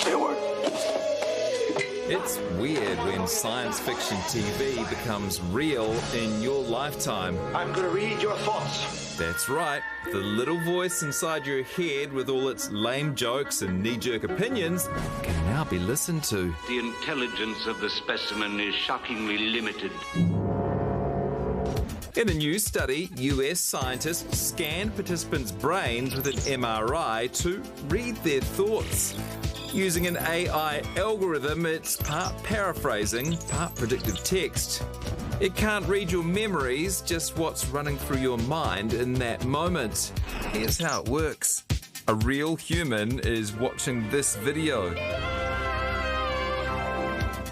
say a word. It's weird when science fiction TV becomes real in your lifetime. I'm going to read your thoughts. That's right. The little voice inside your head with all its lame jokes and knee-jerk opinions can now be listened to. The intelligence of the specimen is shockingly limited. In a new study, US scientists scanned participants' brains with an MRI to read their thoughts. Using an AI algorithm, it's part paraphrasing, part predictive text. It can't read your memories, just what's running through your mind in that moment. Here's how it works. A real human is watching this video.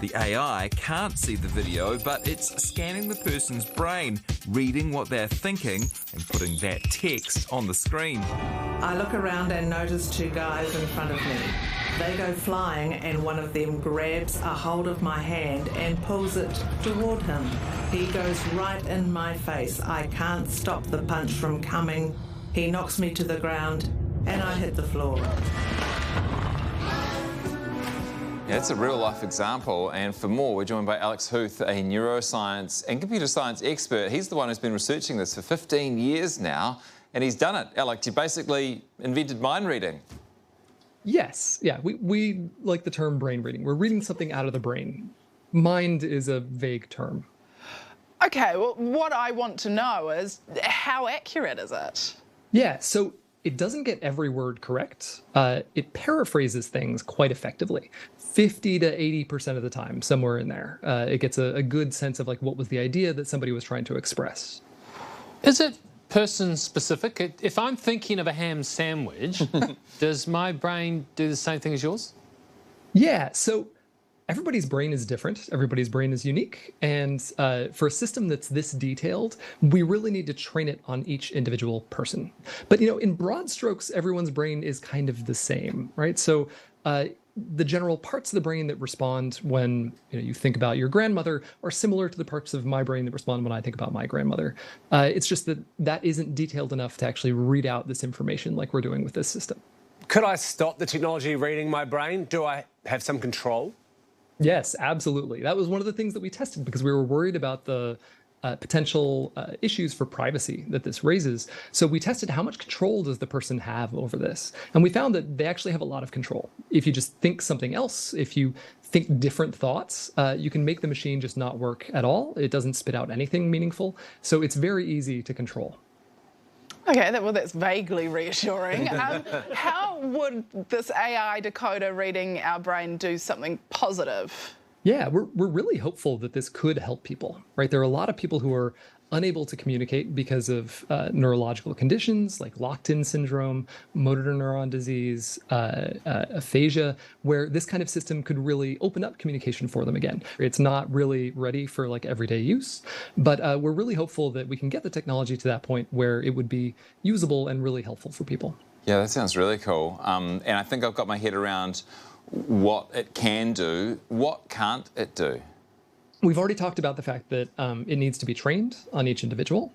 The AI can't see the video, but it's scanning the person's brain, reading what they're thinking, and putting that text on the screen. I look around and notice two guys in front of me. They go flying and one of them grabs a hold of my hand and pulls it toward him. He goes right in my face. I can't stop the punch from coming. He knocks me to the ground and I hit the floor. Yeah, it's a real-life example, and for more, we're joined by Alex Huth, a neuroscience and computer science expert. He's the one who's been researching this for 15 years now, and he's done it. Alex, you basically invented mind reading. Yes, yeah, we like the term brain reading. We're reading something out of the brain. Mind is a vague term. Okay, well, what I want to know is how accurate is it? Yeah, so it doesn't get every word correct. It paraphrases things quite effectively. 50 to 80% of the time, somewhere in there. It gets a good sense of like what was the idea that somebody was trying to express. Is it person specific? If I'm thinking of a ham sandwich, does my brain do the same thing as yours? Yeah, so everybody's brain is different. Everybody's brain is unique. And for a system that's this detailed, we really need to train it on each individual person. But, you know, in broad strokes, everyone's brain is kind of the same, right? So the general parts of the brain that respond when you think about your grandmother are similar to the parts of my brain that respond when I think about my grandmother. It's just that isn't detailed enough to actually read out this information like we're doing with this system. Could I stop the technology reading my brain? Do I have some control? Yes, absolutely. That was one of the things that we tested because we were worried about the potential issues for privacy that this raises. So we tested how much control does the person have over this. And we found that they actually have a lot of control. If you just think something else, if you think different thoughts, you can make the machine just not work at all. It doesn't spit out anything meaningful. So it's very easy to control. Okay, well, that's vaguely reassuring. How would this AI decoder reading our brain do something positive? Yeah, we're really hopeful that this could help people, right? There are a lot of people who are unable to communicate because of neurological conditions like locked-in syndrome, motor neuron disease, aphasia, where this kind of system could really open up communication for them again. It's not really ready for like everyday use, but we're really hopeful that we can get the technology to that point where it would be usable and really helpful for people. Yeah, that sounds really cool. And I think I've got my head around what it can do. What can't it do? We've already talked about the fact that it needs to be trained on each individual,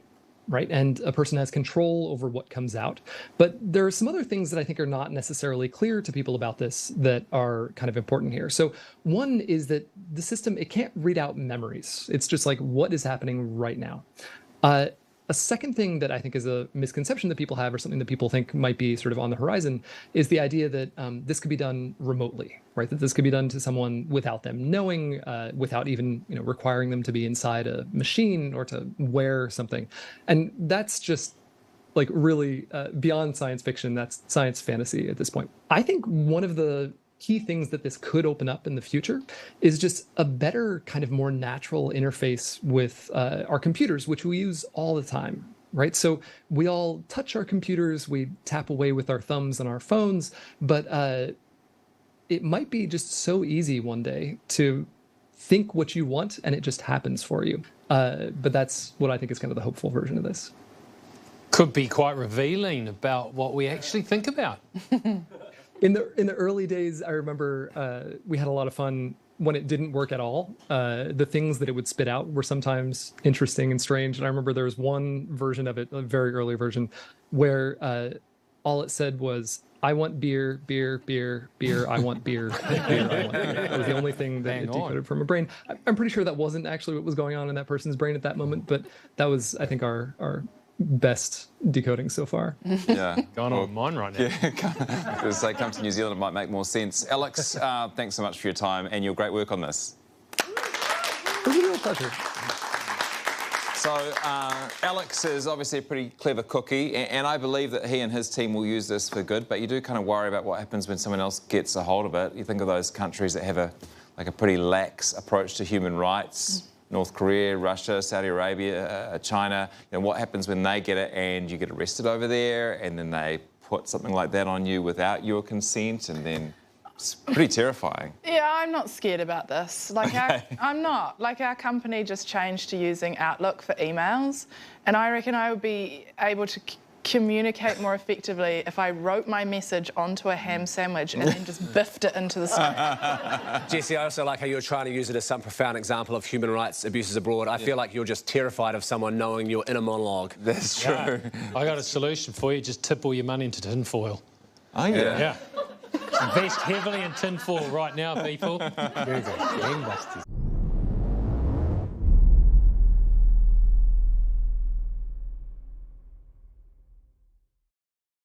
right? And a person has control over what comes out. But there are some other things that I think are not necessarily clear to people about this that are kind of important here. So one is that the system, it can't read out memories. It's just like what is happening right now. A second thing that I think is a misconception that people have, or something that people think might be sort of on the horizon, is the idea that this could be done remotely, right? That this could be done to someone without them knowing, without even requiring them to be inside a machine or to wear something. And that's just like really beyond science fiction. That's science fantasy at this point. I think one of the key things that this could open up in the future is just a better kind of more natural interface with our computers, which we use all the time, right? So we all touch our computers, we tap away with our thumbs on our phones, but it might be just so easy one day to think what you want and it just happens for you. But that's what I think is kind of the hopeful version of this. Could be quite revealing about what we actually think about. In the early days, I remember we had a lot of fun when it didn't work at all. The things that it would spit out were sometimes interesting and strange. And I remember there was one version of it, a very early version, where all it said was, I want beer, beer, beer, beer, I want beer, beer, I want beer. That was the only thing that it decoded from a brain. I'm pretty sure that wasn't actually what was going on in that person's brain at that moment, but that was, I think, our best decoding so far. Yeah. Going on mine right now. Yeah, as they come to New Zealand, it might make more sense. Alex, thanks so much for your time and your great work on this. It was a real pleasure. So, Alex is obviously a pretty clever cookie, and I believe that he and his team will use this for good, but you do kind of worry about what happens when someone else gets a hold of it. You think of those countries that have a pretty lax approach to human rights. North Korea, Russia, Saudi Arabia, China. You know, what happens when they get it and you get arrested over there, and then they put something like that on you without your consent, and then it's pretty terrifying. Yeah, I'm not scared about this. I'm not. Our company just changed to using Outlook for emails, and I reckon I would be able to communicate more effectively if I wrote my message onto a ham sandwich and then just biffed it into the sky. Jesse, I also like how you're trying to use it as some profound example of human rights abuses abroad. I feel like you're just terrified of someone knowing your inner monologue. That's true. Yeah. I got a solution for you. Just tip all your money into tinfoil. Oh, yeah. Yeah. Invest heavily in tinfoil right now, people. Very good. Gangbusters.